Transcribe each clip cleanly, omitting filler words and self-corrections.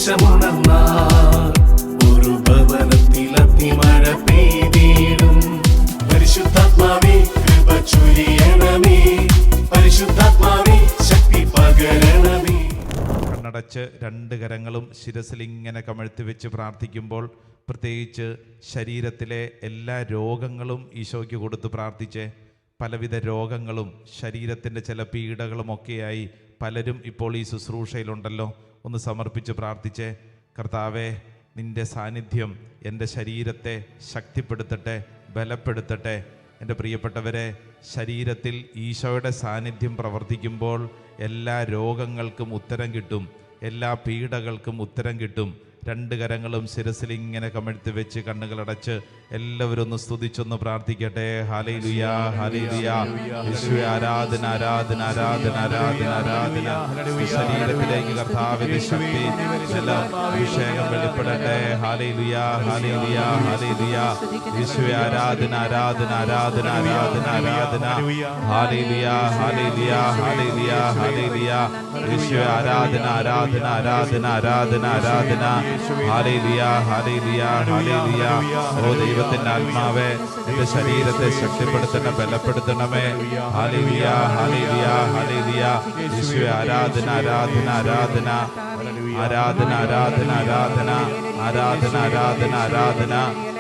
ഉന്മേഷമുണർന്നാൽ ഒരു ഭവനത്തിൽ അഗ്നിമഴ പെയ്തിടും. പരിശുദ്ധാത്മാവേ കൃപ ചൊരിയണമേ, പരിശുദ്ധാത്മാവേ ശക്തി പകരണമേ. കണ്ണടച്ച് രണ്ട് കരങ്ങളും ശിരസിൽ ഇങ്ങനെ കമഴ്ത്തി വെച്ച് പ്രാർത്ഥിക്കുമ്പോൾ പ്രത്യേകിച്ച് ശരീരത്തിലെ എല്ലാ രോഗങ്ങളും ഈശോയ്ക്ക് കൊടുത്ത് പ്രാർത്ഥിച്ചേ. പലവിധ രോഗങ്ങളും ശരീരത്തിൻ്റെ ചില പീഡകളുമൊക്കെയായി പലരും ഇപ്പോൾ ഈ ശുശ്രൂഷയിലുണ്ടല്ലോ. ഒന്ന് സമർപ്പിച്ച് പ്രാർത്ഥിച്ചേ. കർത്താവേ, നിൻ്റെ സാന്നിധ്യം എൻ്റെ ശരീരത്തെ ശക്തിപ്പെടുത്തട്ടെ, ബലപ്പെടുത്തട്ടെ. എൻ്റെ പ്രിയപ്പെട്ടവരെ, ശരീരത്തിൽ ഈശോയുടെ സാന്നിധ്യം പ്രവർത്തിക്കുമ്പോൾ എല്ലാ രോഗങ്ങൾക്കും ഉത്തരം കിട്ടും, എല്ലാ പീഡകൾക്കും ഉത്തരം കിട്ടും. രണ്ട് കരങ്ങളും ശിരസിൽ ഇങ്ങനെ കമഴ്ത്തി വെച്ച് കണ്ണുകളടച്ച് എല്ലാവരും ഒന്ന് സ്തുതിച്ചൊന്ന് പ്രാർത്ഥിക്കട്ടെ. Hallelujah, hallelujah. യേശുവേ, ആരാധന, ആരാധന, ആരാധന, ആരാധന, ആരാധന. ശരീരത്തിലേക്ക് കർത്താവിന്റെ ശക്തി, അഭിഷേകം വെളിപ്പെടട്ടെ. Hallelujah, hallelujah, hallelujah. യേശുവേ, ആരാധന, ആരാധന, ആരാധന, ആരാധന, ആരാധന. Hallelujah, hallelujah, hallelujah, hallelujah. യേശുവേ, ആരാധന, ആരാധന, ആരാധന, ആരാധന, ആരാധന. Hallelujah, hallelujah, hallelujah. ഓ ദൈവത്തിന്റെ ആത്മാവേ, എന്റെ ശരീരത്തെ ശക്തിപ്പെടുത്തണമേ, ബലപ്പെടുത്തണമേ. Hallelujah, hallelujah, hallelujah. യേശുവേ, ആരാധന, ആരാധന, ആരാധന, ആരാധന, ആരാധന, ആരാധന, ആരാധന, ആരാധന, ആരാധന.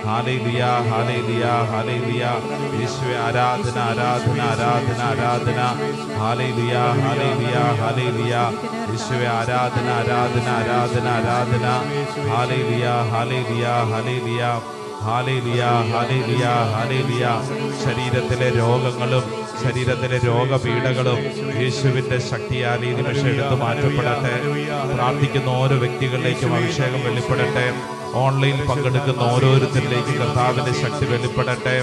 Hallelujah, hallelujah, hallelujah. യേശുവേ, ആരാധന, ആരാധന, ആരാധന, ആരാധന. Hallelujah, hallelujah, hallelujah. യേശുവേ, ആരാധന, ആരാധന, ആരാധന, ആരാധന. Hallelujah, hallelujah, hallelujah. Hallelujah, hallelujah, hallelujah. ശരീരത്തിലെ രോഗങ്ങളും ശരീരത്തിലെ രോഗപീഠകളും യേശുവിൻ്റെ ശക്തിയാൽ ഈ നിമിഷം എടുത്തു മാറ്റപ്പെടട്ടെ. പ്രാർത്ഥിക്കുന്ന ഓരോ വ്യക്തികളിലേക്കും അഭിഷേകം വെളിപ്പെടട്ടെ. ഓൺലൈനിൽ പങ്കെടുക്കുന്ന ഓരോരുത്തരിലേക്കും കർത്താവിന്റെ ശക്തി വെളിപ്പെടട്ടെ.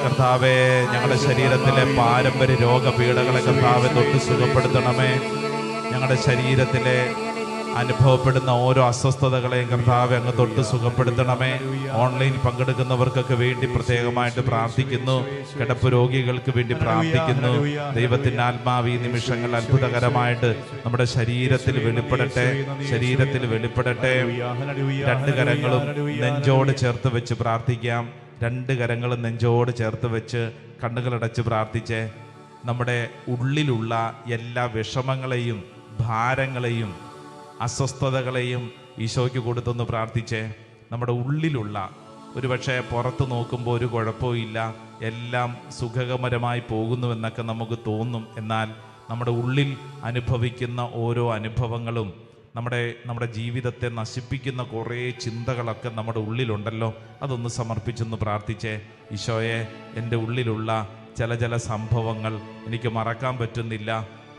കർത്താവേ, ഞങ്ങളുടെ ശരീരത്തിലെ പാരമ്പര്യ രോഗപീഠകളെ കർത്താവെ തൊട്ട് സുഖപ്പെടുത്തണമേ. ഞങ്ങളുടെ ശരീരത്തിലെ അനുഭവപ്പെടുന്ന ഓരോ അസ്വസ്ഥതകളെയും കർത്താവെ അങ്ങ് തൊട്ട് സുഖപ്പെടുത്തണമേ. ഓൺലൈനിൽ പങ്കെടുക്കുന്നവർക്കൊക്കെ വേണ്ടി പ്രത്യേകമായിട്ട് പ്രാർത്ഥിക്കുന്നു. കിടപ്പ് രോഗികൾക്ക് വേണ്ടി പ്രാർത്ഥിക്കുന്നു. ദൈവത്തിൻ്റെ ആത്മാവ് ഈ നിമിഷങ്ങൾ അത്ഭുതകരമായിട്ട് നമ്മുടെ ശരീരത്തിൽ വെളിപ്പെടട്ടെ, ശരീരത്തിൽ വെളിപ്പെടട്ടെ. രണ്ട് കരങ്ങളും നെഞ്ചോട് ചേർത്ത് വെച്ച് പ്രാർത്ഥിക്കാം. രണ്ട് കരങ്ങളും നെഞ്ചോട് ചേർത്ത് വെച്ച് കണ്ണുകളടച്ച് പ്രാർത്ഥിച്ചേ. നമ്മുടെ ഉള്ളിലുള്ള എല്ലാ വിഷമങ്ങളെയും ഭാരങ്ങളെയും അസ്വസ്ഥതകളെയും ഈശോയ്ക്ക് കൊടുത്തൊന്ന് പ്രാർത്ഥിച്ചേ. നമ്മുടെ ഉള്ളിലുള്ള, ഒരുപക്ഷെ പുറത്ത് നോക്കുമ്പോൾ ഒരു കുഴപ്പവും ഇല്ല, എല്ലാം സുഖകരമായി പോകുന്നുവെന്നൊക്കെ നമുക്ക് തോന്നും. എന്നാൽ നമ്മുടെ ഉള്ളിൽ അനുഭവിക്കുന്ന ഓരോ അനുഭവങ്ങളും നമ്മുടെ ജീവിതത്തെ നശിപ്പിക്കുന്ന കുറേ ചിന്തകളൊക്കെ നമ്മുടെ ഉള്ളിലുണ്ടല്ലോ. അതൊന്ന് സമർപ്പിച്ചൊന്ന് പ്രാർത്ഥിച്ചേ. ഈശോയെ, എൻ്റെ ഉള്ളിലുള്ള ചില സംഭവങ്ങൾ എനിക്ക് മറക്കാൻ പറ്റുന്നില്ല.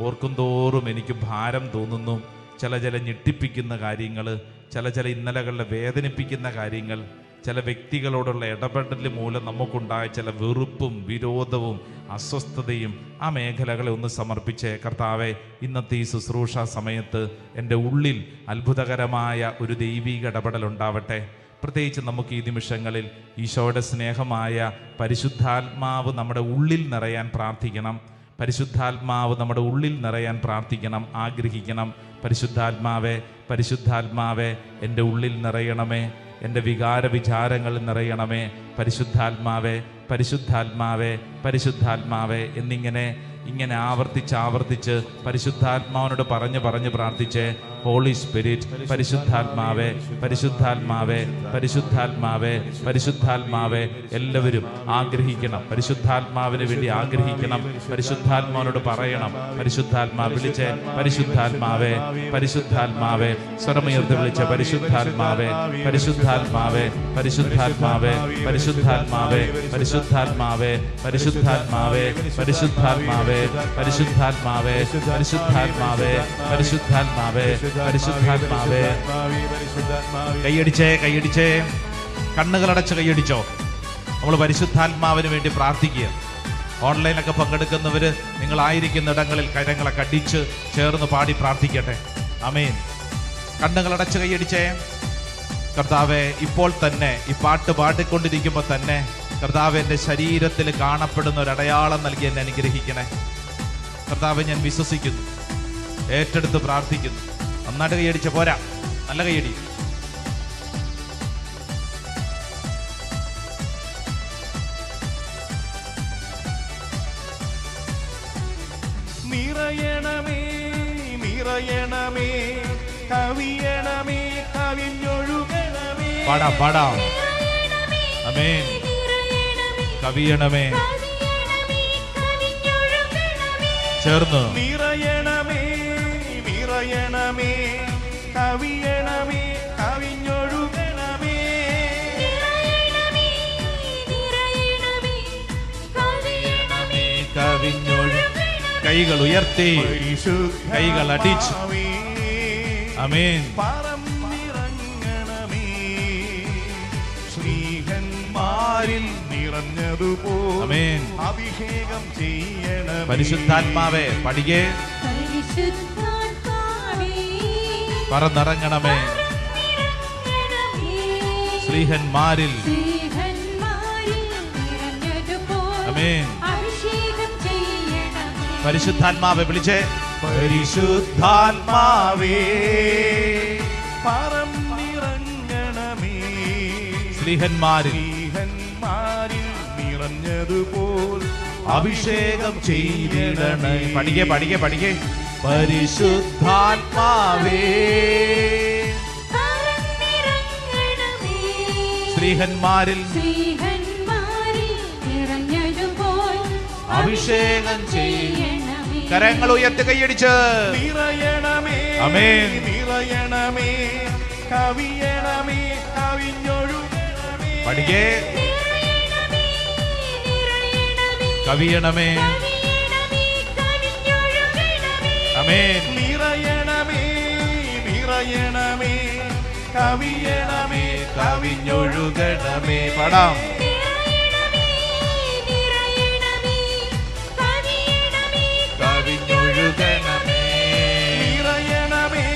ഓർക്കുന്തോറും എനിക്ക് ഭാരം തോന്നുന്നു. ചില ഞെട്ടിപ്പിക്കുന്ന കാര്യങ്ങൾ, ചില ഇന്നലകളിലെ വേദനിപ്പിക്കുന്ന കാര്യങ്ങൾ, ചില വ്യക്തികളോടുള്ള ഇടപെടൽ മൂലം നമുക്കുണ്ടായ ചില വെറുപ്പും വിരോധവും അസ്വസ്ഥതയും, ആ മേഖലകളെ ഒന്ന് സമർപ്പിച്ചേ. കർത്താവെ, ഇന്നത്തെ ഈ ശുശ്രൂഷ സമയത്ത് എൻ്റെ ഉള്ളിൽ അത്ഭുതകരമായ ഒരു ദൈവിക ഇടപെടൽ ഉണ്ടാവട്ടെ. പ്രത്യേകിച്ച് നമുക്ക് ഈ നിമിഷങ്ങളിൽ ഈശോയുടെ സ്നേഹമായ പരിശുദ്ധാത്മാവ് നമ്മുടെ ഉള്ളിൽ നിറയാൻ പ്രാർത്ഥിക്കണം. പരിശുദ്ധാത്മാവ് നമ്മുടെ ഉള്ളിൽ നിറയാൻ പ്രാർത്ഥിക്കണം, ആഗ്രഹിക്കണം. പരിശുദ്ധാത്മാവേ, പരിശുദ്ധാത്മാവേ, എൻ്റെ ഉള്ളിൽ നിറയണമേ, എൻ്റെ വികാര വിചാരങ്ങൾ നിറയണമേ. പരിശുദ്ധാത്മാവേ, പരിശുദ്ധാത്മാവേ, പരിശുദ്ധാത്മാവേ എന്നിങ്ങനെ ആവർത്തിച്ച് പരിശുദ്ധാത്മാവിനോട് പറഞ്ഞ് പ്രാർത്ഥിച്ചേ. ഹോളി സ്പിരിറ്റ്, പരിശുദ്ധാത്മാവേ, പരിശുദ്ധാത്മാവേ, പരിശുദ്ധാത്മാവേ, പരിശുദ്ധാത്മാവേ. എല്ലാവരും ആഗ്രഹിക്കണം, പരിശുദ്ധാത്മാവിന് വേണ്ടി ആഗ്രഹിക്കണം. പരിശുദ്ധാത്മാവിനോട് പറയണം. പരിശുദ്ധാത്മാ വിളിച്ചേ. പരിശുദ്ധാത്മാവേ, പരിശുദ്ധാത്മാവേ, സ്വരമുയർത്തി വിളിച്ച പരിശുദ്ധാത്മാവേ, പരിശുദ്ധാത്മാവേ, പരിശുദ്ധാത്മാവേ, പരിശുദ്ധാത്മാവേ, പരിശുദ്ധാത്മാവേ, പരിശുദ്ധാത്മാവേ, പരിശുദ്ധാത്മാവേ, പരിശുദ്ധാത്മാവേ, പരിശുദ്ധാത്മാവേ, പരിശുദ്ധാത്മാവേ, പരിശുദ്ധാത്മാവേ. കൈയടിച്ചേ. കണ്ണുകളടച്ച് കൈയടിച്ചോ. നമ്മൾ പരിശുദ്ധാത്മാവിന് വേണ്ടി പ്രാർത്ഥിക്കുക. ഓൺലൈനൊക്കെ പങ്കെടുക്കുന്നവർ നിങ്ങളായിരിക്കുന്ന ഇടങ്ങളിൽ കരങ്ങളെ കടിച്ച് ചേർന്ന് പാടി പ്രാർത്ഥിക്കട്ടെ. ആമേൻ. കണ്ണുകളടച്ച് കൈയടിച്ചേ. കർത്താവെ, ഇപ്പോൾ തന്നെ ഈ പാട്ട് പാടിക്കൊണ്ടിരിക്കുമ്പോൾ തന്നെ കർത്താവ് എൻ്റെ ശരീരത്തിൽ കാണപ്പെടുന്ന ഒരു അടയാളം നൽകി എന്നെ അനുഗ്രഹിക്കണേ. കർത്താവെ, ഞാൻ വിശ്വസിക്കുന്നു, ഏറ്റെടുത്ത് പ്രാർത്ഥിക്കുന്നു. നന്നായിട്ട് കൈയടിച്ച പോരാ. നല്ല കൈയടി. നിറയണമേ നിറയണമേ കവിയണമേ കവിഞ്ഞൊഴുകണമേ. പാടാം. ആമേൻ. കവിയണമേ ചേർന്ന്. നിറയണമേ നിറയണമേ കവിയണമേ കവിഞ്ഞൊഴുകണമേ. കൈകൾ ഉയർത്തി, കൈകൾ അടിച്ച്. ആമേൻ. പറന്നിറങ്ങണമേ ശ്രീഹന്മാരിൽ നിറഞ്ഞതുപോലെ. ആമേൻ. അഭിഷേകം ചെയ്യണമേ. പരിശുദ്ധാത്മാവേ പടികെ പറന്നിറങ്ങണമേ. ശ്രീഹന്മാരിൽ. ആമേൻ. പരിശുദ്ധാത്മാവെ വിളിച്ചേ. പരിശുദ്ധാത്മാവേ പറന്നിറങ്ങണമേ. ശ്രീഹന്മാരിൽ നിറഞ്ഞതുപോൽ അഭിഷേകം ചെയ്തിടണേ. പഠിക്കേ. പരിശുദ്ധാത്മാവേ ശ്രീഹന്മാരിൽ അഭിഷേകം ചെയ്യണമേ. കരങ്ങൾ ഉയർത്തി കൈയടിച്ച്. നിറയണമേ. ആമേൻ. നിറയണമേ കവിയണമേ കവിഞ്ഞൊഴുകണമേ. പഠിക്കേ. കവിയണമേ. ആമേൻ. നിറയണമേ നിറയണമേ കവിയണമേ കവിഞ്ഞൊഴുകണമേ. പാടാം. കവിഞ്ഞൊഴുകണമേ. നിറയണമേ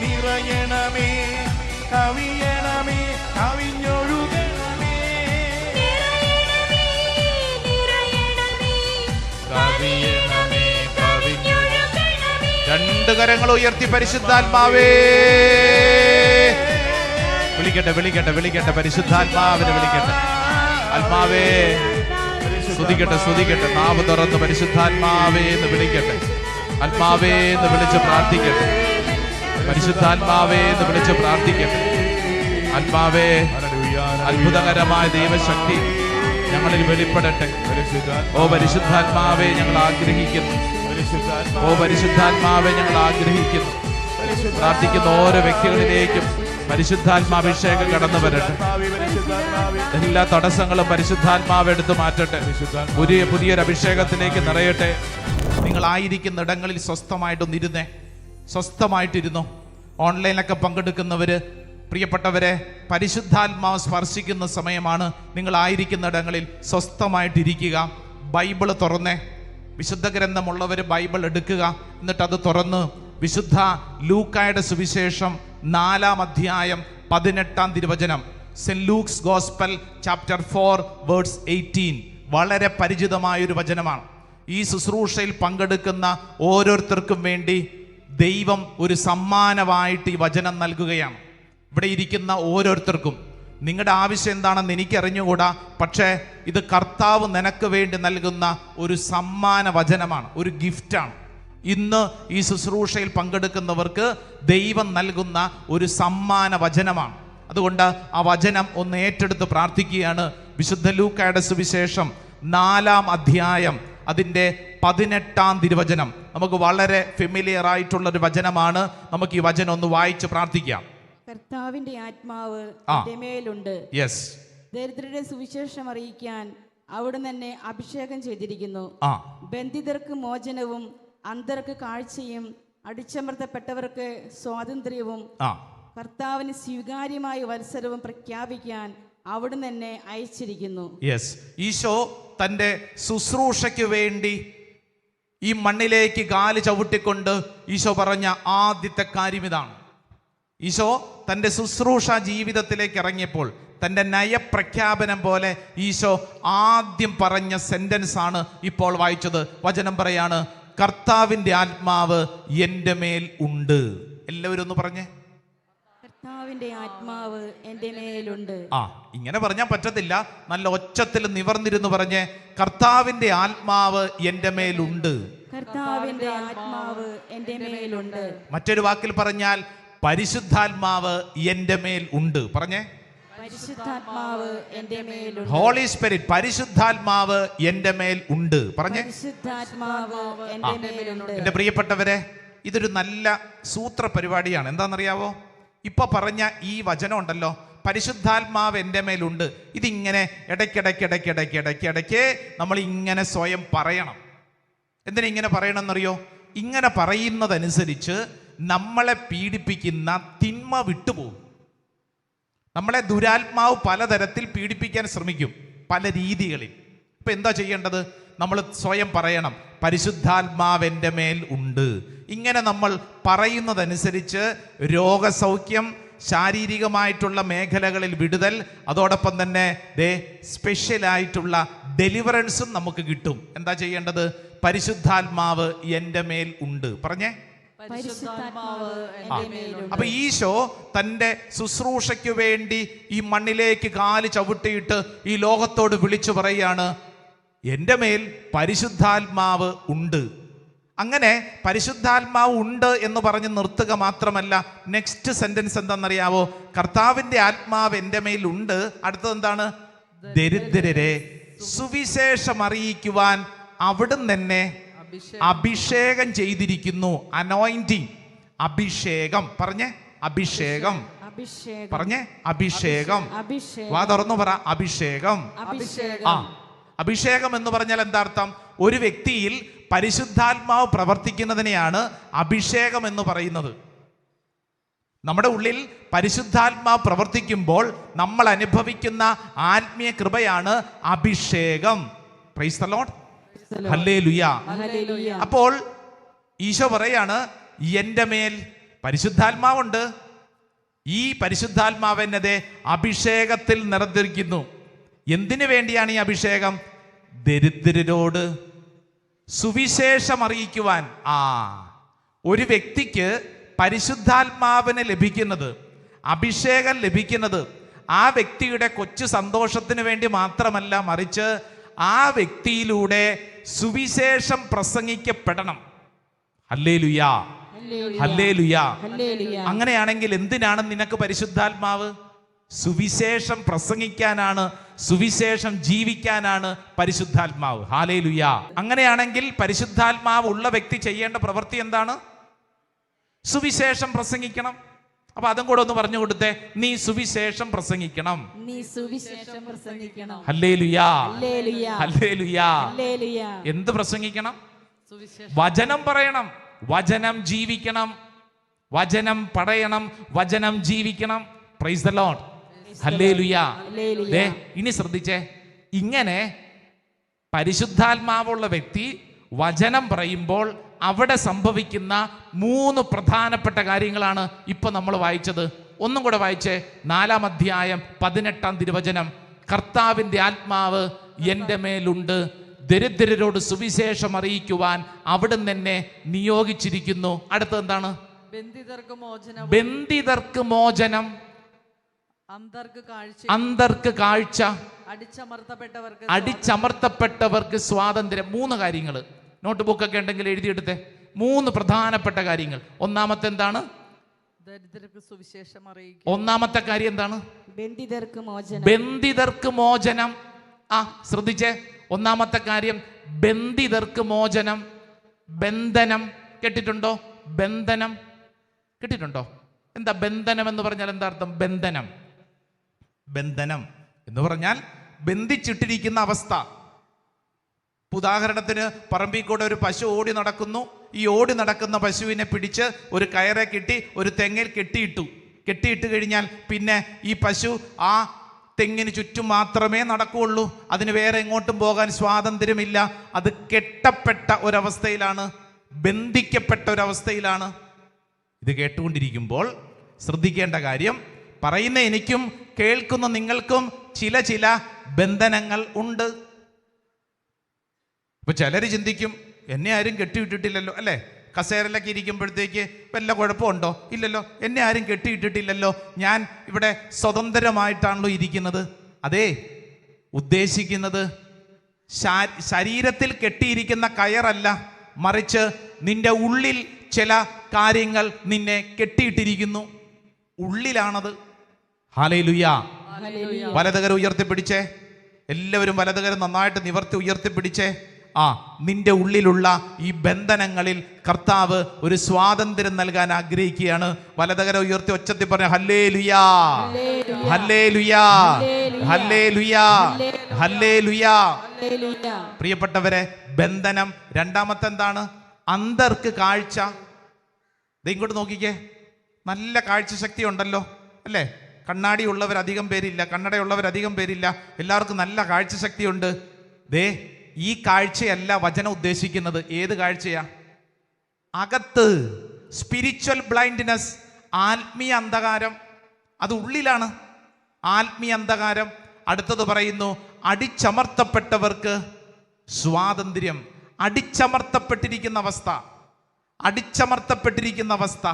നിറയണമേ കവിയണമേ കവിഞ്ഞൊഴുകണമേ. കവിയണമേ. രണ്ട് കരങ്ങൾ ഉയർത്തി പരിശുദ്ധാത്മാവേ വിളിക്കട്ടെ. പരിശുദ്ധാത്മാവിനെ വിളിക്കട്ടെ. ആത്മാവേ സ്തുതിക്കട്ടെ. നാവ് തുറന്ന് പരിശുദ്ധാത്മാവേ എന്ന് വിളിക്കട്ടെ. ആത്മാവേ എന്ന് വിളിച്ച് പ്രാർത്ഥിക്കട്ടെ. പരിശുദ്ധാത്മാവേ എന്ന് വിളിച്ച് പ്രാർത്ഥിക്കട്ടെ. ആത്മാവേ, അത്ഭുതകരമായ ദൈവശക്തി ഞങ്ങളിൽ വെളിപ്പെടട്ടെ. ഓ പരിശുദ്ധാത്മാവേ ഞങ്ങൾ ആഗ്രഹിക്കുന്നു. പ്രാർത്ഥിക്കുന്ന ഓരോ വ്യക്തികളിലേക്കും പരിശുദ്ധാത്മാഭിഷേകം കടന്നു വരട്ടെ. എല്ലാ തടസ്സങ്ങളും പരിശുദ്ധാത്മാവ് എടുത്തു മാറ്റട്ടെ. പുതിയൊരു അഭിഷേകത്തിലേക്ക് നിറയട്ടെ. നിങ്ങളായിരിക്കുന്ന ഇടങ്ങളിൽ സ്വസ്ഥമായിട്ടിരുന്നു. ഓൺലൈനിലൊക്കെ പങ്കെടുക്കുന്നവര്, പ്രിയപ്പെട്ടവരെ, പരിശുദ്ധാത്മാവ് സ്പർശിക്കുന്ന സമയമാണ്. നിങ്ങളായിരിക്കുന്ന ഇടങ്ങളിൽ സ്വസ്ഥമായിട്ടിരിക്കുക. ബൈബിള് തുറന്നേ. വിശുദ്ധ ഗ്രന്ഥമുള്ളവർ ബൈബിൾ എടുക്കുക. എന്നിട്ട് അത് തുറന്ന് വിശുദ്ധ ലൂക്കായുടെ സുവിശേഷം 4-ാം അധ്യായം 18-ാം തിരുവചനം, Saint Luke's gospel chapter 4 verse 18, വളരെ പരിചിതമായൊരു വചനമാണ്. ഈ ശുശ്രൂഷയിൽ പങ്കെടുക്കുന്ന ഓരോരുത്തർക്കും വേണ്ടി ദൈവം ഒരു സമ്മാനമായിട്ട് ഈ വചനം നൽകുകയാണ്. ഇവിടെ ഇരിക്കുന്ന ഓരോരുത്തർക്കും നിങ്ങളുടെ ആവശ്യം എന്താണെന്ന് എനിക്കറിഞ്ഞുകൂടാ, പക്ഷേ ഇത് കർത്താവ് നിനക്ക് വേണ്ടി നൽകുന്ന ഒരു സമ്മാന വചനമാണ്, ഒരു ഗിഫ്റ്റാണ്. ഇന്ന് ഈ ശുശ്രൂഷയിൽ പങ്കെടുക്കുന്നവർക്ക് ദൈവം നൽകുന്ന ഒരു സമ്മാന വചനമാണ്. അതുകൊണ്ട് ആ വചനം ഒന്ന് ഏറ്റെടുത്ത് പ്രാർത്ഥിക്കുകയാണ്. വിശുദ്ധ ലൂക്കായുടെ സുവിശേഷം 4-ാം അധ്യായം അതിൻ്റെ 18-ാം തിരുവചനം. നമുക്ക് വളരെ ഫെമിലിയർ ആയിട്ടുള്ളൊരു വചനമാണ്. നമുക്ക് ഈ വചനം ഒന്ന് വായിച്ച് പ്രാർത്ഥിക്കാം. കർത്താവിന്റെ ആത്മാവ് എൻ്റെ മേലുണ്ട്. യെസ്. ദരിദ്രരുടെ സുവിശേഷം അറിയിക്കാൻ അവിടുന്ന് എന്നെ അഭിഷേകം ചെയ്തിരിക്കുന്നു. ബന്ധിതർക്ക് മോചനവും അന്ധർക്ക് കാഴ്ചയും അടിച്ചമർത്തപ്പെട്ടവർക്ക് സ്വാതന്ത്ര്യവും കർത്താവിന് സ്വീകാര്യമായ വത്സരവും പ്രഖ്യാപിക്കാൻ അവിടുന്ന് എന്നെ അയച്ചിരിക്കുന്നു. യെസ്. ഈശോ തൻ്റെ ശുശ്രൂഷയ്ക്ക് വേണ്ടി ഈ മണ്ണിലേക്ക് കാല് ചവിട്ടിക്കൊണ്ട് ഈശോ പറഞ്ഞ ആദ്യത്തെ കാര്യം ഇതാണ്. ഈശോ തൻ്റെ ശുശ്രൂഷ ജീവിതത്തിലേക്ക് ഇറങ്ങിയപ്പോൾ തൻ്റെ നയപ്രഖ്യാപനം പോലെ ഈശോ ആദ്യം പറഞ്ഞ സെന്റൻസ് ആണ് ഇപ്പോൾ വായിച്ചത്. വചനം പറയാണ്, കർത്താവിൻ്റെ ആത്മാവ് എൻ്റെ മേൽ ഉണ്ട്. എല്ലാവരും ഒന്ന് പറഞ്ഞേ, കർത്താവിന്റെ ആത്മാവ് എൻ്റെ മേലുണ്ട്. ഇങ്ങനെ പറഞ്ഞാൽ പറ്റത്തില്ല. നല്ല ഒച്ചത്തിൽ നിവർന്നിരുന്ന് പറഞ്ഞ്, കർത്താവിന്റെ ആത്മാവ് എൻ്റെ മേലുണ്ട്. കർത്താവിന്റെ ആത്മാവ് എൻ്റെ മേലുണ്ട്. മറ്റൊരു വാക്കിൽ പറഞ്ഞാൽ പരിശുദ്ധാത്മാവ് എൻ്റെ മേൽ ഉണ്ട്. പറഞ്ഞേ, പരിശുദ്ധാത്മാവ് എൻ്റെ മേലുണ്ട്. ഹോളി സ്പിരിറ്റ്, പരിശുദ്ധാത്മാവ് എൻ്റെ മേൽ ഉണ്ട്. പറഞ്ഞേ, പരിശുദ്ധാത്മാവ് എൻ്റെ മേലുണ്ട്. എന്റെ പ്രിയപ്പെട്ടവരെ, ഇതൊരു നല്ല സൂത്ര പരിപാടിയാണ്. എന്താണെന്നറിയാവോ? ഇപ്പൊ പറഞ്ഞ ഈ വചനം ഉണ്ടല്ലോ, പരിശുദ്ധാത്മാവ് എൻ്റെ മേലുണ്ട്, ഇതിങ്ങനെ ഇടയ്ക്കിടയ്ക്ക് നമ്മൾ ഇങ്ങനെ സ്വയം പറയണം. എന്തിനാ ഇങ്ങനെ പറയണമെന്നറിയോ? ഇങ്ങനെ പറയുന്നതനുസരിച്ച് നമ്മളെ പീഡിപ്പിക്കുന്ന തിന്മ വിട്ടുപോകും. നമ്മളെ ദുരാത്മാവ് പലതരത്തിൽ പീഡിപ്പിക്കാൻ ശ്രമിക്കും, പല രീതികളിൽ. ഇപ്പൊ എന്താ ചെയ്യേണ്ടത്? നമ്മൾ സ്വയം പറയണം, പരിശുദ്ധാത്മാവ് എൻ്റെ മേൽ ഉണ്ട്. ഇങ്ങനെ നമ്മൾ പറയുന്നതനുസരിച്ച് രോഗസൗഖ്യം, ശാരീരികമായിട്ടുള്ള മേഖലകളിൽ വിടുതൽ, അതോടൊപ്പം തന്നെ സ്പെഷ്യലായിട്ടുള്ള ഡെലിവറൻസും നമുക്ക് കിട്ടും. എന്താ ചെയ്യേണ്ടത്? പരിശുദ്ധാത്മാവ് എൻ്റെ മേൽ ഉണ്ട്. പറഞ്ഞേ, അപ്പൊ ഈശോ തൻ്റെ ശുശ്രൂഷയ്ക്ക് വേണ്ടി ഈ മണ്ണിലേക്ക് കാല് ചവിട്ടിയിട്ട് ഈ ലോകത്തോട് വിളിച്ചു പറയാണ്, എൻ്റെ മേൽ പരിശുദ്ധാത്മാവ് ഉണ്ട്. അങ്ങനെ പരിശുദ്ധാത്മാവ് ഉണ്ട് എന്ന് പറഞ്ഞ് നിർത്തുക മാത്രമല്ല, നെക്സ്റ്റ് സെന്റൻസ് എന്താണെന്നറിയാവോ? കർത്താവിന്റെ ആത്മാവ് എൻ്റെ മേൽ ഉണ്ട്. അടുത്തത് എന്താണ്? ദരിദ്രരെ സുവിശേഷം അറിയിക്കുവാൻ അവിടുന്ന് തന്നെ അഭിഷേകം ചെയ്തിരിക്കുന്നു. അനോയിന്റിങ്, അഭിഷേകം. പറഞ്ഞേ, അഭിഷേകം. പറഞ്ഞേ, അഭിഷേകം. വാ തുറന്നു പറ, അഭിഷേകം. അഭിഷേകം എന്ന് പറഞ്ഞാൽ എന്താ അർത്ഥം? ഒരു വ്യക്തിയിൽ പരിശുദ്ധാത്മാവ് പ്രവർത്തിക്കുന്നതിനെയാണ് അഭിഷേകം എന്ന് പറയുന്നത്. നമ്മുടെ ഉള്ളിൽ പരിശുദ്ധാത്മാവ് പ്രവർത്തിക്കുമ്പോൾ നമ്മൾ അനുഭവിക്കുന്ന ആത്മീയ കൃപയാണ് അഭിഷേകം. Price the Lord, hallelujah. അപ്പോൾ ഈശോ പറയാണ്, എൻ്റെ മേൽ പരിശുദ്ധാത്മാവുണ്ട്. ഈ പരിശുദ്ധാത്മാവ് എന്നെ അഭിഷേകത്തിൽ നിറഞ്ഞിരിക്കുന്നു. എന്തിനു വേണ്ടിയാണ് ഈ അഭിഷേകം? ദരിദ്രരോട് സുവിശേഷം അറിയിക്കുവാൻ. ഒരു വ്യക്തിക്ക് പരിശുദ്ധാത്മാവിനെ ലഭിക്കുന്നത്, അഭിഷേകം ലഭിക്കുന്നത് ആ വ്യക്തിയുടെ കൊച്ചു സന്തോഷത്തിന് വേണ്ടി മാത്രമല്ല, മറിച്ച് ആ വ്യക്തിയിലൂടെ സുവിശേഷം പ്രസംഗിക്കപ്പെടണം. Hallelujah, hallelujah. അങ്ങനെയാണെങ്കിൽ എന്തിനാണ് നിനക്ക് പരിശുദ്ധാത്മാവ്? സുവിശേഷം പ്രസംഗിക്കാനാണ്, സുവിശേഷം ജീവിക്കാനാണ് പരിശുദ്ധാത്മാവ്. ഹല്ലേലൂയ. അങ്ങനെയാണെങ്കിൽ പരിശുദ്ധാത്മാവ് ഉള്ള വ്യക്തി ചെയ്യേണ്ട പ്രവൃത്തി എന്താണ്? സുവിശേഷം പ്രസംഗിക്കണം. അപ്പൊ അതും കൂടെ ഒന്ന് പറഞ്ഞു കൊടുത്തേ, നീ സുവിശേഷം പ്രസംഗിക്കണം. Hallelujah, hallelujah. എന്ത് പ്രസംഗിക്കണം? വചനം പറയണം, വചനം ജീവിക്കണം, വചനം പറയണം, വചനം ജീവിക്കണം. Price the Lord, hallelujah. ഇനി ശ്രദ്ധിച്ചേ, ഇങ്ങനെ പരിശുദ്ധാത്മാവുള്ള വ്യക്തി വചനം പറയുമ്പോൾ അവിടെ സംഭവിക്കുന്ന 3 പ്രധാനപ്പെട്ട കാര്യങ്ങളാണ് ഇപ്പൊ നമ്മൾ വായിച്ചത്. ഒന്നും കൂടെ വായിച്ചേ, 4-ാം അധ്യായം 18-ാം തിരുവചനം. കർത്താവിന്റെ ആത്മാവ് എൻ്റെ മേലുണ്ട്, ദരിദ്രരോട് സുവിശേഷം അറിയിക്കുവാൻ അവിടുന്ന് എന്നെ നിയോഗിച്ചിരിക്കുന്നു. അടുത്തത് എന്താണ്? ബന്ധിതർക്ക് മോചനം, അന്തർക്ക് കാഴ്ച, അടിച്ചമർത്തപ്പെട്ടവർക്ക് സ്വാതന്ത്ര്യം. 3 കാര്യങ്ങൾ. നോട്ട് ബുക്കൊക്കെ ഉണ്ടെങ്കിൽ എഴുതിയെടുത്തേ. 3 പ്രധാനപ്പെട്ട കാര്യങ്ങൾ. ഒന്നാമത്തെ എന്താണ്? ഒന്നാമത്തെ കാര്യം എന്താണ്? ബന്ധിതർക്ക് മോചനം. ശ്രദ്ധിച്ചേ, ഒന്നാമത്തെ കാര്യം ബന്ധിതർക്ക് മോചനം. ബന്ധനം കേട്ടിട്ടുണ്ടോ? ബന്ധനം കേട്ടിട്ടുണ്ടോ? എന്താ ബന്ധനം എന്ന് പറഞ്ഞാൽ എന്താ അർത്ഥം? ബന്ധനം, ബന്ധനം എന്ന് പറഞ്ഞാൽ ബന്ധിച്ചിട്ടിരിക്കുന്ന അവസ്ഥ. ഉദാഹരണത്തിന്, പറമ്പിൽ കൂടെ ഒരു പശു ഓടി നടക്കുന്നു. ഈ ഓടി നടക്കുന്ന പശുവിനെ പിടിച്ച് ഒരു കയറെ കെട്ടി ഒരു തെങ്ങിൽ കെട്ടിയിട്ട് കഴിഞ്ഞാൽ പിന്നെ ഈ പശു ആ തെങ്ങിന് ചുറ്റും മാത്രമേ നടക്കുകയുള്ളൂ. അതിന് വേറെ എങ്ങോട്ടും പോകാൻ സ്വാതന്ത്ര്യമില്ല. അത് കെട്ടപ്പെട്ട ഒരവസ്ഥയിലാണ്, ബന്ധിക്കപ്പെട്ട ഒരവസ്ഥയിലാണ്. ഇത് കേട്ടുകൊണ്ടിരിക്കുമ്പോൾ ശ്രദ്ധിക്കേണ്ട കാര്യം, പറയുന്ന എനിക്കും കേൾക്കുന്ന നിങ്ങൾക്കും ചില ബന്ധനങ്ങൾ ഉണ്ട്. ഇപ്പൊ ചിലര് ചിന്തിക്കും, എന്നെ ആരും കെട്ടിവിട്ടിട്ടില്ലല്ലോ, അല്ലേ? കസേരയിലൊക്കെ ഇരിക്കുമ്പോഴത്തേക്ക് വല്ല കുഴപ്പമുണ്ടോ? ഇല്ലല്ലോ. എന്നെ ആരും കെട്ടിയിട്ടിട്ടില്ലല്ലോ, ഞാൻ ഇവിടെ സ്വതന്ത്രമായിട്ടാണല്ലോ ഇരിക്കുന്നത്. അതേ, ഉദ്ദേശിക്കുന്നത് ശരീരത്തിൽ കെട്ടിയിരിക്കുന്ന കയറല്ല, മറിച്ച് നിന്റെ ഉള്ളിൽ ചില കാര്യങ്ങൾ നിന്നെ കെട്ടിയിട്ടിരിക്കുന്നു. ഉള്ളിലാണത്. ഹല്ലേലൂയ. വലതുകരം ഉയർത്തിപ്പിടിച്ചേ. എല്ലാവരും വലതുകരം നന്നായിട്ട് നിവർത്തി ഉയർത്തിപ്പിടിച്ചേ. നിന്റെ ഉള്ളിലുള്ള ഈ ബന്ധനങ്ങളിൽ കർത്താവ് ഒരു സ്വാതന്ത്ര്യം നൽകാൻ ആഗ്രഹിക്കുകയാണ്. വലതുകരം ഉയർത്തി ഒച്ചത്തിൽ പറഞ്ഞ ഹല്ലേലൂയാ, ഹല്ലേലൂയാ, ഹല്ലേലൂയാ, ഹല്ലേലൂയാ. പ്രിയപ്പെട്ടവരെ, ബന്ധനം. രണ്ടാമത്തെ എന്താണ്? അന്തർക്ക് കാഴ്ച. ഇങ്ങോട്ട് നോക്കിക്കേ, നല്ല കാഴ്ച ശക്തി ഉണ്ടല്ലോ അല്ലേ? കണ്ണാടി ഉള്ളവരധികം പേരില്ല, കണ്ണടയുള്ളവരധികം പേരില്ല, എല്ലാവർക്കും നല്ല കാഴ്ച ശക്തിയുണ്ട്. ഈ കാഴ്ചയല്ല വചനം ഉദ്ദേശിക്കുന്നത്. ഏത് കാഴ്ചയാ? അകത്ത് സ്പിരിച്വൽ ബ്ലൈൻഡ്നെസ്, ആത്മീയ അന്ധകാരം. അത് ഉള്ളിലാണ്, ആത്മീയ അന്ധകാരം. അടുത്തത് പറയുന്നു അടിച്ചമർത്തപ്പെട്ടവർക്ക് സ്വാതന്ത്ര്യം. അടിച്ചമർത്തപ്പെട്ടിരിക്കുന്ന അവസ്ഥ, അടിച്ചമർത്തപ്പെട്ടിരിക്കുന്ന അവസ്ഥ.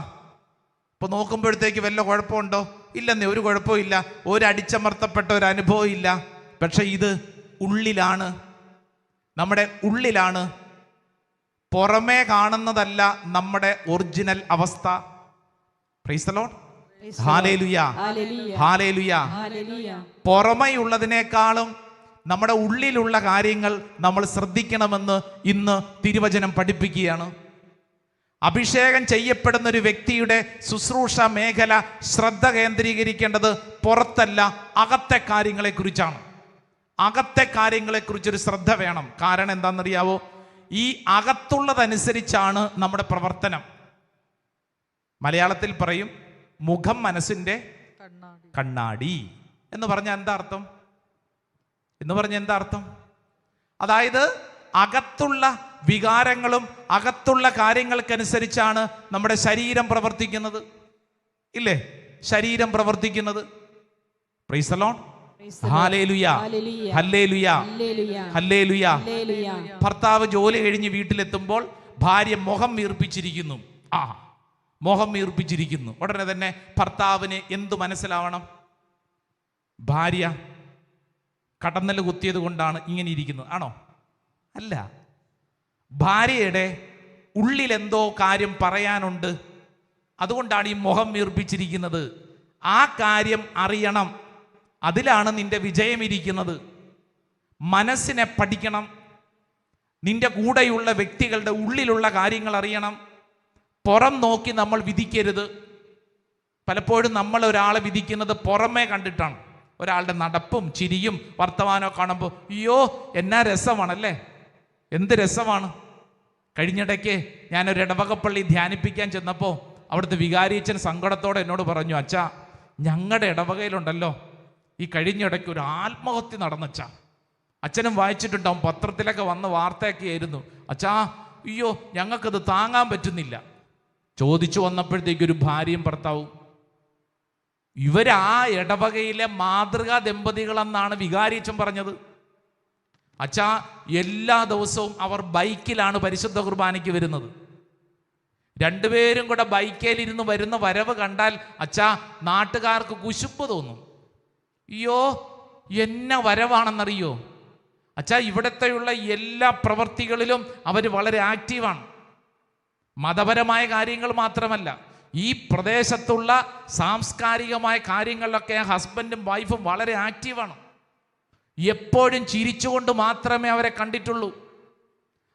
ഇപ്പൊ നോക്കുമ്പോഴത്തേക്ക് വല്ല കുഴപ്പമുണ്ടോ? ഇല്ലെന്നേ, ഒരു കുഴപ്പമില്ല, ഒരു അടിച്ചമർത്തപ്പെട്ട ഒരു അനുഭവം ഇല്ല. പക്ഷെ ഇത് ഉള്ളിലാണ്, നമ്മുടെ ഉള്ളിലാണ്. പുറമേ കാണുന്നതല്ല നമ്മുടെ ഒറിജിനൽ അവസ്ഥ. Praise the Lord. Hallelujah, hallelujah. പുറമേയുള്ളതിനേക്കാളും നമ്മുടെ ഉള്ളിലുള്ള കാര്യങ്ങൾ നമ്മൾ ശ്രദ്ധിക്കണമെന്ന് ഇന്ന് തിരുവചനം പഠിപ്പിക്കുകയാണ്. അഭിഷേകം ചെയ്യപ്പെടുന്ന ഒരു വ്യക്തിയുടെ ശുശ്രൂഷ മേഖല ശ്രദ്ധ കേന്ദ്രീകരിക്കേണ്ടത് പുറത്തല്ല, അകത്തെ കാര്യങ്ങളെക്കുറിച്ചാണ്. അകത്തെ കാര്യങ്ങളെക്കുറിച്ചൊരു ശ്രദ്ധ വേണം. കാരണം എന്താണെന്നറിയാവോ? ഈ അകത്തുള്ളതനുസരിച്ചാണ് നമ്മുടെ പ്രവർത്തനം. മലയാളത്തിൽ പറയും മുഖം മനസ്സിന്റെ കണ്ണാടി എന്ന് പറഞ്ഞാൽ എന്താ അർത്ഥം? അതായത് അകത്തുള്ള വികാരങ്ങളും അകത്തുള്ള കാര്യങ്ങൾക്കനുസരിച്ചാണ് നമ്മുടെ ശരീരം പ്രവർത്തിക്കുന്നത്. ഇല്ലേ? ശരീരം പ്രവർത്തിക്കുന്നത്. Price the Lord. Hallelujah, hallelujah, hallelujah. ഭർത്താവ് ജോലി കഴിഞ്ഞ് വീട്ടിലെത്തുമ്പോൾ ഭാര്യ മുഖം വീർപ്പിച്ചിരിക്കുന്നു. മുഖം വീർപ്പിച്ചിരിക്കുന്നു. ഉടനെ തന്നെ ഭർത്താവിന് എന്തു മനസ്സിലാവണം? ഭാര്യ കടന്നൽ കുത്തിയത് കൊണ്ടാണ് ഇങ്ങനെ ഇരിക്കുന്നത് ആണോ? അല്ല. ഭാര്യയുടെ ഉള്ളിൽ എന്തോ കാര്യം പറയാനുണ്ട്, അതുകൊണ്ടാണ് ഈ മുഖം വീർപ്പിച്ചിരിക്കുന്നത്. ആ കാര്യം അറിയണം. അതിലാണ് നിന്റെ വിജയം ഇരിക്കുന്നത്. മനസ്സിനെ പഠിക്കണം. നിന്റെ കൂടെയുള്ള വ്യക്തികളുടെ ഉള്ളിലുള്ള കാര്യങ്ങൾ അറിയണം. പുറം നോക്കി നമ്മൾ വിധിക്കരുത്. പലപ്പോഴും നമ്മൾ ഒരാളെ വിധിക്കുന്നത് പുറമേ കണ്ടിട്ടാണ്. ഒരാളുടെ നടപ്പും ചിരിയും വർത്തമാനവും കാണുമ്പോൾ അയ്യോ എന്നാ രസമാണല്ലേ, എന്ത് രസമാണ്. കഴിഞ്ഞിടയ്ക്ക് ഞാനൊരു ഇടവകപ്പള്ളി ധ്യാനിപ്പിക്കാൻ ചെന്നപ്പോൾ അവിടുത്തെ വികാരിയച്ഛൻ സങ്കടത്തോടെ എന്നോട് പറഞ്ഞു, അച്ഛാ ഞങ്ങളുടെ ഇടവകയിലുണ്ടല്ലോ ഈ കഴിഞ്ഞിടയ്ക്ക് ഒരു ആത്മഹത്യ നടന്നച്ചാ. അച്ഛനും വായിച്ചിട്ടുണ്ടാവും, പത്രത്തിലൊക്കെ വന്ന് വാർത്തയൊക്കെ ആയിരുന്നു. അച്ഛാ അയ്യോ ഞങ്ങൾക്കത് താങ്ങാൻ പറ്റുന്നില്ല. ചോദിച്ചു വന്നപ്പോഴത്തേക്ക് ഒരു ഭാര്യയും ഭർത്താവും. ഇവരാ ഇടവകയിലെ മാതൃകാ ദമ്പതികളെന്നാണ് വികാരിയച്ഛൻ പറഞ്ഞത്. അച്ഛാ എല്ലാ ദിവസവും അവർ ബൈക്കിലാണ് പരിശുദ്ധ കുർബാനയ്ക്ക് വരുന്നത്. രണ്ടുപേരും കൂടെ ബൈക്കേലിരുന്ന് വരുന്ന വരവ് കണ്ടാൽ അച്ഛാ നാട്ടുകാർക്ക് കുശുമ്പ് തോന്നും. അയ്യോ എന്ന വരവാണെന്നറിയോ അച്ഛാ. ഇവിടത്തെയുള്ള എല്ലാ പ്രവർത്തികളിലും അവർ വളരെ ആക്റ്റീവാണ്. മതപരമായ കാര്യങ്ങൾ മാത്രമല്ല, ഈ പ്രദേശത്തുള്ള സാംസ്കാരികമായ കാര്യങ്ങളിലൊക്കെ ഹസ്ബൻഡും വൈഫും വളരെ ആക്റ്റീവാണ്. എപ്പോഴും ചിരിച്ചുകൊണ്ട് മാത്രമേ അവരെ കണ്ടിട്ടുള്ളൂ.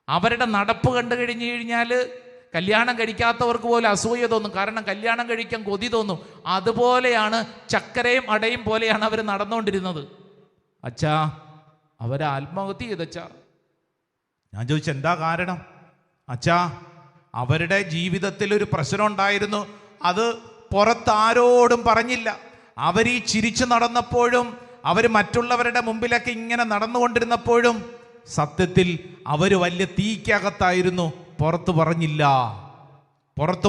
അവരുടെ നടപ്പ് കണ്ടു കഴിഞ്ഞാൽ കല്യാണം കഴിക്കാത്തവർക്ക് പോലും അസൂയ തോന്നും. കാരണം കല്യാണം കഴിക്കാൻ കൊതി തോന്നും. അതുപോലെയാണ് ചക്കരയും അടയും പോലെയാണ് അവർ നടന്നുകൊണ്ടിരുന്നത്. അച്ഛാ അവർ ആത്മഹത്യ ചെയ്തച്ചാ. ഞാൻ ചോദിച്ചു എന്താ കാരണം? അച്ഛാ അവരുടെ ജീവിതത്തിൽ ഒരു പ്രശ്നം ഉണ്ടായിരുന്നു, അത് പുറത്താരോടും പറഞ്ഞില്ല. അവർ ഈ ചിരിച്ചു നടന്നപ്പോഴും അവർ മറ്റുള്ളവരുടെ മുമ്പിലൊക്കെ ഇങ്ങനെ നടന്നുകൊണ്ടിരുന്നപ്പോഴും സത്യത്തിൽ അവർ വലിയ തീക്കകത്തായിരുന്നു. പുറത്തു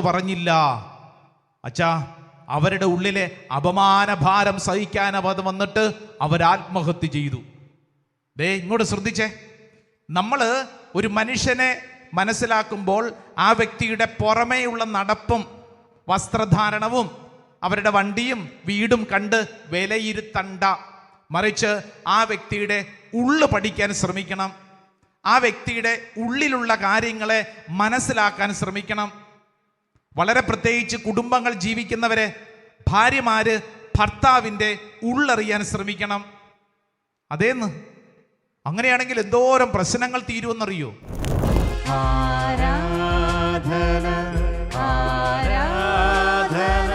പറഞ്ഞില്ല. അച്ഛാ അവരുടെ ഉള്ളിലെ അപമാനഭാരം സഹിക്കാൻ വന്നിട്ട് അവർ ആത്മഹത്യ ചെയ്തു. ഇങ്ങോട്ട് ശ്രദ്ധിച്ചേ. നമ്മൾ ഒരു മനുഷ്യനെ മനസ്സിലാക്കുമ്പോൾ ആ വ്യക്തിയുടെ പുറമേയുള്ള നടപ്പും വസ്ത്രധാരണവും അവരുടെ വണ്ടിയും വീടും കണ്ട് വിലയിരുത്തണ്ട. മറിച്ച് ആ വ്യക്തിയുടെ ഉള്ളു പഠിക്കാൻ ശ്രമിക്കണം. ആ വ്യക്തിയുടെ ഉള്ളിലുള്ള കാര്യങ്ങളെ മനസ്സിലാക്കാൻ ശ്രമിക്കണം. വളരെ പ്രത്യേകിച്ച് കുടുംബങ്ങൾ ജീവിക്കുന്നവരെ, ഭാര്യമാര് ഭർത്താവിൻ്റെ ഉള്ളറിയാൻ ശ്രമിക്കണം. അതേന്ന് അങ്ങനെയാണെങ്കിൽ എന്തോരം പ്രശ്നങ്ങൾ തീരുമെന്നറിയോ? ആരാധന ആരാധന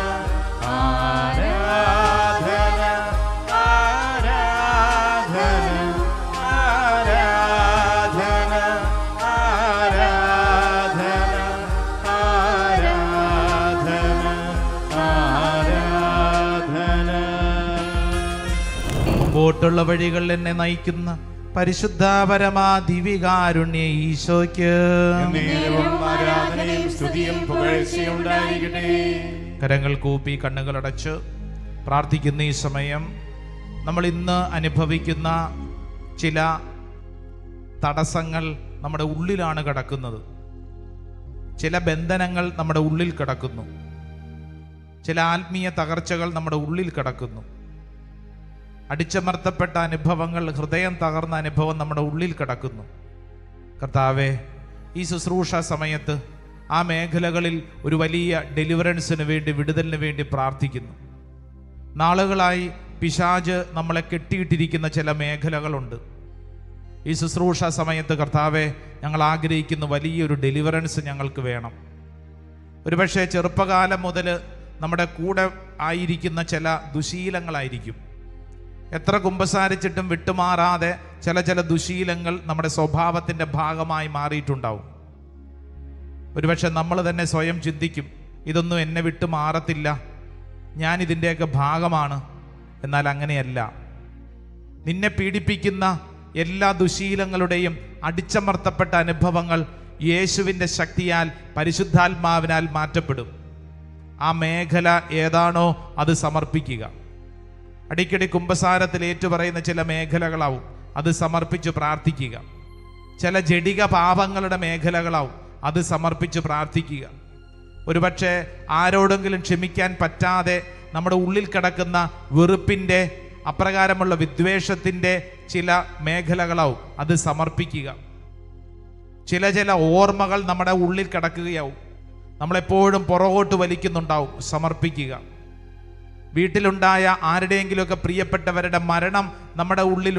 ആരാധന ആരാധന ആരാധന ആരാധന. മുമ്പോട്ടുള്ള വഴികളിൽ എന്നെ നയിക്കുന്ന പരിശുദ്ധ പരമാ ദിവികാരുണ്യ ഈശോയ്ക്ക് ആരാധനയും സ്തുതിയും പുകഴ്ചയും ഉണ്ടായിരിക്കട്ടെ. കരങ്ങൾ കൂപ്പി കണ്ണുകൾ അടച്ച് പ്രാർത്ഥിക്കുന്ന ഈ സമയം നമ്മൾ ഇന്ന് അനുഭവിക്കുന്ന ചില തടസ്സങ്ങൾ നമ്മുടെ ഉള്ളിലാണ് കിടക്കുന്നത്. ചില ബന്ധനങ്ങൾ നമ്മുടെ ഉള്ളിൽ കിടക്കുന്നു. ചില ആത്മീയ തകർച്ചകൾ നമ്മുടെ ഉള്ളിൽ കിടക്കുന്നു. അടിച്ചമർത്തപ്പെട്ട അനുഭവങ്ങൾ, ഹൃദയം തകർന്ന അനുഭവം നമ്മുടെ ഉള്ളിൽ കിടക്കുന്നു. കർത്താവേ, ഈ ശുശ്രൂഷ സമയത്ത് ആ മേഖലകളിൽ ഒരു വലിയ ഡെലിവറൻസിന് വേണ്ടി, വിടുതലിന് വേണ്ടി പ്രാർത്ഥിക്കുന്നു. നാളുകളായി പിശാച് നമ്മളെ കെട്ടിയിട്ടിരിക്കുന്ന ചില മേഖലകളുണ്ട്. ഈ ശുശ്രൂഷ സമയത്ത് കർത്താവെ, ഞങ്ങൾ ആഗ്രഹിക്കുന്ന വലിയൊരു ഡെലിവറൻസ് ഞങ്ങൾക്ക് വേണം. ഒരുപക്ഷെ ചെറുപ്പകാലം മുതൽ നമ്മുടെ കൂടെ ആയിരിക്കുന്ന ചില ദുശീലങ്ങളായിരിക്കും. എത്ര കുമ്പസാരിച്ചിട്ടും വിട്ടുമാറാതെ ചില ദുശീലങ്ങൾ നമ്മുടെ സ്വഭാവത്തിൻ്റെ ഭാഗമായി മാറിയിട്ടുണ്ടാവും. ഒരുപക്ഷെ നമ്മൾ തന്നെ സ്വയം ചിന്തിക്കും, ഇതൊന്നും എന്നെ വിട്ടു മാറത്തില്ല, ഞാൻ ഇതിൻ്റെയൊക്കെ ഭാഗമാണ്. എന്നാൽ അങ്ങനെയല്ല. നിന്നെ പീഡിപ്പിക്കുന്ന എല്ലാ ദുശീലങ്ങളുടെയും അടിച്ചമർത്തപ്പെട്ട അനുഭവങ്ങൾ യേശുവിൻ്റെ ശക്തിയാൽ, പരിശുദ്ധാത്മാവിനാൽ മാറ്റപ്പെടും. ആ മേഖല ഏതാണോ അത് സമർപ്പിക്കുക. അടിക്കടി കുമ്പസാരത്തിൽ ഏറ്റുപറയുന്ന ചില മേഖലകളാവും, അത് സമർപ്പിച്ച് പ്രാർത്ഥിക്കുക. ചില ജഡിക പാപങ്ങളുടെ മേഖലകളാവും, അത് സമർപ്പിച്ച് പ്രാർത്ഥിക്കുക. ഒരുപക്ഷെ ആരോടെങ്കിലും ക്ഷമിക്കാൻ പറ്റാതെ നമ്മുടെ ഉള്ളിൽ കിടക്കുന്ന വെറുപ്പിൻ്റെ, അപ്രകാരമുള്ള വിദ്വേഷത്തിൻ്റെ ചില മേഖലകളാവും, അത് സമർപ്പിക്കുക. ചില ഓർമ്മകൾ നമ്മുടെ ഉള്ളിൽ കിടക്കുകയാവും, നമ്മളെപ്പോഴും പുറകോട്ട് വലിക്കുന്നുണ്ടാവും, സമർപ്പിക്കുക. വീട്ടിലുണ്ടായ ആരുടെയെങ്കിലുമൊക്കെ പ്രിയപ്പെട്ടവരുടെ മരണം നമ്മുടെ ഉള്ളിൽ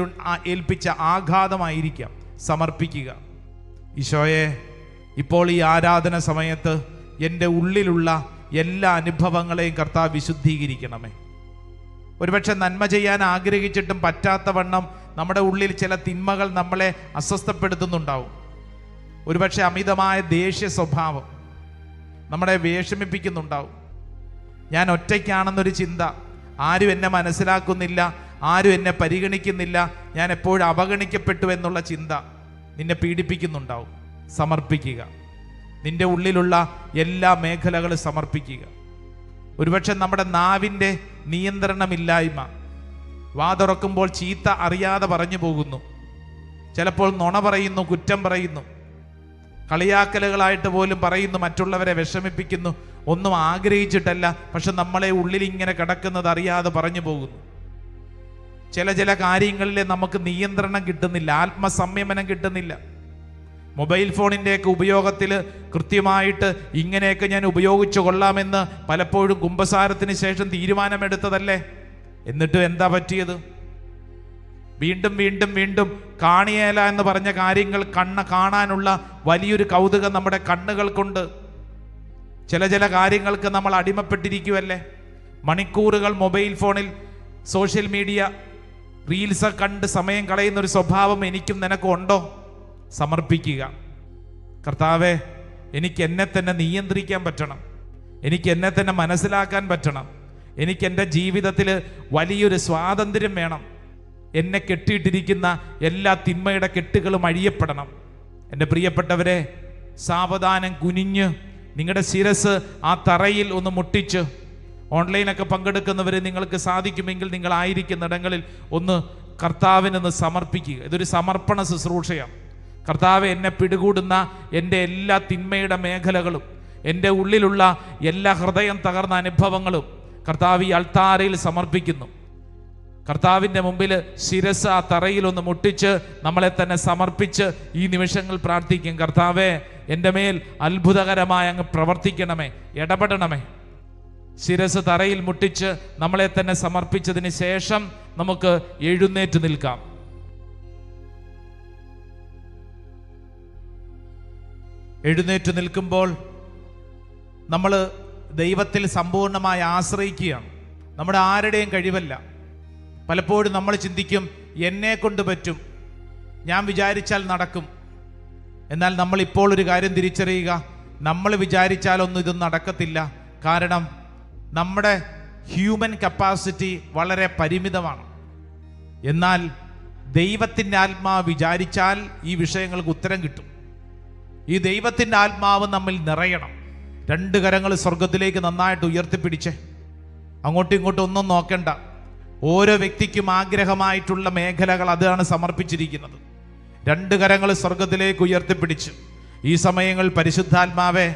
ഏൽപ്പിച്ച ആഘാതമായിരിക്കാം, സമർപ്പിക്കുക. ഈശോയെ, ഇപ്പോൾ ഈ ആരാധന സമയത്ത് എൻ്റെ ഉള്ളിലുള്ള എല്ലാ അനുഭവങ്ങളെയും കർത്താവ് വിശുദ്ധീകരിക്കണമേ. ഒരുപക്ഷെ നന്മ ചെയ്യാൻ ആഗ്രഹിച്ചിട്ടും പറ്റാത്ത വണ്ണം നമ്മുടെ ഉള്ളിൽ ചില തിന്മകൾ നമ്മളെ അസ്വസ്ഥപ്പെടുത്തുന്നുണ്ടാവും. ഒരുപക്ഷെ അമിതമായ ദേഷ്യ സ്വഭാവം നമ്മളെ വിഷമിപ്പിക്കുന്നുണ്ടാവും. ഞാൻ ഒറ്റയ്ക്കാണെന്നൊരു ചിന്ത, ആരും എന്നെ മനസ്സിലാക്കുന്നില്ല, ആരും എന്നെ പരിഗണിക്കുന്നില്ല, ഞാൻ എപ്പോഴും അവഗണിക്കപ്പെട്ടു എന്നുള്ള ചിന്ത നിന്നെ പീഡിപ്പിക്കുന്നുണ്ടാവും. സമർപ്പിക്കുക. നിന്റെ ഉള്ളിലുള്ള എല്ലാ മേഖലകളും സമർപ്പിക്കുക. ഒരുപക്ഷെ നമ്മുടെ നാവിൻ്റെ നിയന്ത്രണമില്ലായ്മ, വാതുറക്കുമ്പോൾ ചീത്ത അറിയാതെ പറഞ്ഞു പോകുന്നു, ചിലപ്പോൾ നുണ പറയുന്നു, കുറ്റം പറയുന്നു, കളിയാക്കലുകളായിട്ട് പോലും പറയുന്നു, മറ്റുള്ളവരെ വിഷമിപ്പിക്കുന്നു. ഒന്നും ആഗ്രഹിച്ചിട്ടല്ല, പക്ഷെ നമ്മളെ ഉള്ളിൽ ഇങ്ങനെ കിടക്കുന്നത് അറിയാതെ പറഞ്ഞു പോകുന്നു. ചില കാര്യങ്ങളിൽ നമുക്ക് നിയന്ത്രണം കിട്ടുന്നില്ല, ആത്മസംയമനം കിട്ടുന്നില്ല. മൊബൈൽ ഫോണിൻ്റെയൊക്കെ ഉപയോഗത്തിൽ കൃത്യമായിട്ട് ഇങ്ങനെയൊക്കെ ഞാൻ ഉപയോഗിച്ചു കൊള്ളാമെന്ന് പലപ്പോഴും കുമ്പസാരത്തിന് ശേഷം തീരുമാനമെടുത്തതല്ലേ? എന്നിട്ടും എന്താ പറ്റിയത്? വീണ്ടും വീണ്ടും വീണ്ടും കാണിയേല എന്ന് പറഞ്ഞ കാര്യങ്ങൾ കാണാനുള്ള വലിയൊരു കൗതുകം നമ്മുടെ കണ്ണുകൾക്കുണ്ട്. ചില കാര്യങ്ങൾക്ക് നമ്മൾ അടിമപ്പെട്ടിരിക്കുമല്ലേ? മണിക്കൂറുകൾ മൊബൈൽ ഫോണിൽ സോഷ്യൽ മീഡിയ റീൽസ് കണ്ട് സമയം കളയുന്ന ഒരു സ്വഭാവം എനിക്കും നിനക്കും ഉണ്ടോ? സമർപ്പിക്കുക. കർത്താവേ, എനിക്ക് എന്നെ തന്നെ നിയന്ത്രിക്കാൻ പറ്റണം, എനിക്ക് എന്നെ തന്നെ മനസ്സിലാക്കാൻ പറ്റണം, എനിക്ക് എൻ്റെ ജീവിതത്തിൽ വലിയൊരു സ്വാതന്ത്ര്യം വേണം. എന്നെ കെട്ടിയിട്ടിരിക്കുന്ന എല്ലാ തിന്മയുടെ കെട്ടുകളും അഴിയപ്പെടണം. എൻ്റെ പ്രിയപ്പെട്ടവരെ, സാവധാനം കുനിഞ്ഞ് നിങ്ങളുടെ ശിരസ് ആ തറയിൽ ഒന്ന് മുട്ടിച്ച്, ഓൺലൈനൊക്കെ പങ്കെടുക്കുന്നവർ നിങ്ങൾക്ക് സാധിക്കുമെങ്കിൽ നിങ്ങളായിരിക്കുന്നിടങ്ങളിൽ ഒന്ന് കർത്താവിനൊന്ന് സമർപ്പിക്കുക. ഇതൊരു സമർപ്പണ ശുശ്രൂഷയാണ്. കർത്താവെ, എന്നെ പിടികൂടുന്ന എൻ്റെ എല്ലാ തിന്മയുടെ മേഖലകളും, എൻ്റെ ഉള്ളിലുള്ള എല്ലാ ഹൃദയം തകർന്ന അനുഭവങ്ങളും കർത്താവ് ഈ അൾത്താരയിൽ സമർപ്പിക്കുന്നു. കർത്താവിൻ്റെ മുമ്പിൽ ശിരസ് ആ തറയിലൊന്ന് മുട്ടിച്ച് നമ്മളെ തന്നെ സമർപ്പിച്ച് ഈ നിമിഷങ്ങൾ പ്രാർത്ഥിക്കും. കർത്താവെ, എൻ്റെ മേൽ അത്ഭുതകരമായി അങ്ങ് പ്രവർത്തിക്കണമേ, ഇടപെടണമേ. ശിരസ് തറയിൽ മുട്ടിച്ച് നമ്മളെ തന്നെ സമർപ്പിച്ചതിന് ശേഷം നമുക്ക് എഴുന്നേറ്റ് നിൽക്കാം. എഴുന്നേറ്റ് നിൽക്കുമ്പോൾ നമ്മൾ ദൈവത്തിൽ സമ്പൂർണ്ണമായി ആശ്രയിക്കുകയാണ്. നമ്മുടെ ആരുടെയും കഴിവല്ല. പലപ്പോഴും നമ്മൾ ചിന്തിക്കും, എന്നെ കൊണ്ട് പറ്റും, ഞാൻ വിചാരിച്ചാൽ നടക്കും. എന്നാൽ നമ്മൾ ഇപ്പോൾ ഒരു കാര്യം തിരിച്ചറിയുക, നമ്മൾ വിചാരിച്ചാലൊന്നും ഇത് നടക്കത്തില്ല. കാരണം നമ്മുടെ ഹ്യൂമൻ കപ്പാസിറ്റി വളരെ പരിമിതമാണ്. എന്നാൽ ദൈവത്തിൻ്റെ ആത്മാവ് വിചാരിച്ചാൽ ഈ വിഷയങ്ങൾക്ക് ഉത്തരം കിട്ടും. ഈ ദൈവത്തിൻ്റെ ആത്മാവ് നമ്മിൽ നിറയണം. രണ്ട് കരങ്ങൾ സ്വർഗത്തിലേക്ക് നന്നായിട്ട് ഉയർത്തിപ്പിടിച്ചേ. അങ്ങോട്ടും ഇങ്ങോട്ടും ഒന്നും നോക്കണ്ട. ഓരോ വ്യക്തിക്കും ആഗ്രഹമായിട്ടുള്ള മേഖലകൾ അതാണ് സമർപ്പിച്ചിരിക്കുന്നത്. രണ്ട് കരങ്ങൾ സ്വർഗത്തിലേക്ക് ഉയർത്തിപ്പിടിച്ച് ഈ സമയങ്ങൾ പരിശുദ്ധാത്മാവേ,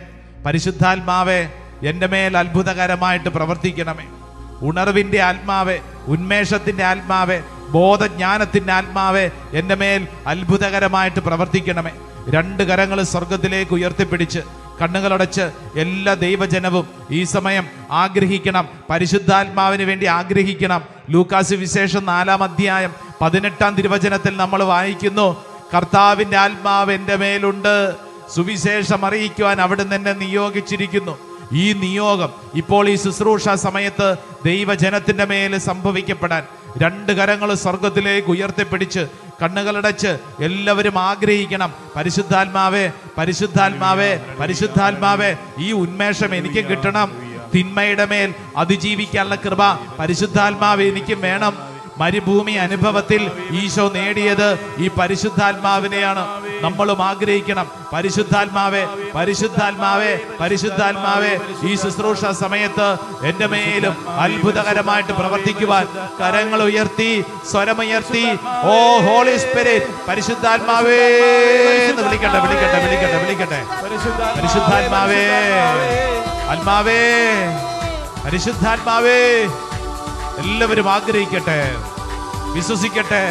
പരിശുദ്ധാത്മാവേ, എൻ്റെ മേൽ അത്ഭുതകരമായിട്ട് പ്രവർത്തിക്കണമേ. ഉണർവിൻ്റെ ആത്മാവേ, ഉന്മേഷത്തിൻ്റെ ആത്മാവേ, ബോധജ്ഞാനത്തിൻ്റെ ആത്മാവേ, എൻ്റെ മേൽ അത്ഭുതകരമായിട്ട് പ്രവർത്തിക്കണമേ. രണ്ട് കരങ്ങൾ സ്വർഗത്തിലേക്ക് ഉയർത്തിപ്പിടിച്ച് കണ്ണുകളടച്ച് എല്ലാ ദൈവജനവും ഈ സമയം ആഗ്രഹിക്കണം, പരിശുദ്ധാത്മാവിന് വേണ്ടി ആഗ്രഹിക്കണം. ലൂക്കാസ് വിശേഷം 4-ാം അധ്യായം 18-ാം തിരുവചനത്തിൽ നമ്മൾ വായിക്കുന്നു, കർത്താവിൻ്റെ ആത്മാവ് എൻ്റെ മേലുണ്ട്, സുവിശേഷം അറിയിക്കുവാൻ അവിടുന്ന് എന്നെ നിയോഗിച്ചിരിക്കുന്നു. ഈ നിയോഗം ഇപ്പോൾ ഈ ശുശ്രൂഷ സമയത്ത് ദൈവജനത്തിൻ്റെ മേൽ സംഭവിക്കപ്പെടാൻ രണ്ട് കരങ്ങൾ സ്വർഗത്തിലേക്ക് ഉയർത്തിപ്പിടിച്ച് കണ്ണുകളടച്ച് എല്ലാവരും ആഗ്രഹിക്കണം, പരിശുദ്ധാത്മാവേ, പരിശുദ്ധാത്മാവേ, പരിശുദ്ധാത്മാവേ, ഈ ഉന്മേഷം എനിക്കും കിട്ടണം. തിന്മയുടെ മേൽ അതിജീവിക്കാനുള്ള കൃപ പരിശുദ്ധാത്മാവേ എനിക്കും വേണം. മരുഭൂമി അനുഭവത്തിൽ ഈശോ നേടിയത് ഈ പരിശുദ്ധാത്മാവിനെയാണ്. നമ്മളും ആഗ്രഹിക്കണം, പരിശുദ്ധാത്മാവേ, പരിശുദ്ധാത്മാവേ, പരിശുദ്ധാത്മാവേ, ഈ ശുശ്രൂഷ സമയത്ത് എൻ്റെ മേലും അത്ഭുതകരമായിട്ട് പ്രവർത്തിക്കുവാൻ കരങ്ങൾ ഉയർത്തി, സ്വരമുയർത്തി, ഓ ഹോളി സ്പിരിറ്റ്, പരിശുദ്ധാത്മാവേ എന്ന് വിളിക്കട്ടെ, വിളിക്കട്ടെ, വിളിക്കട്ടെ, വിളിക്കട്ടെ. പരിശുദ്ധാത്മാവേ, ആത്മാവേ, പരിശുദ്ധാത്മാവേ, എല്ലാവരും ആഗ്രഹിക്കട്ടെ, വിശ്വസിക്കട്ടെ.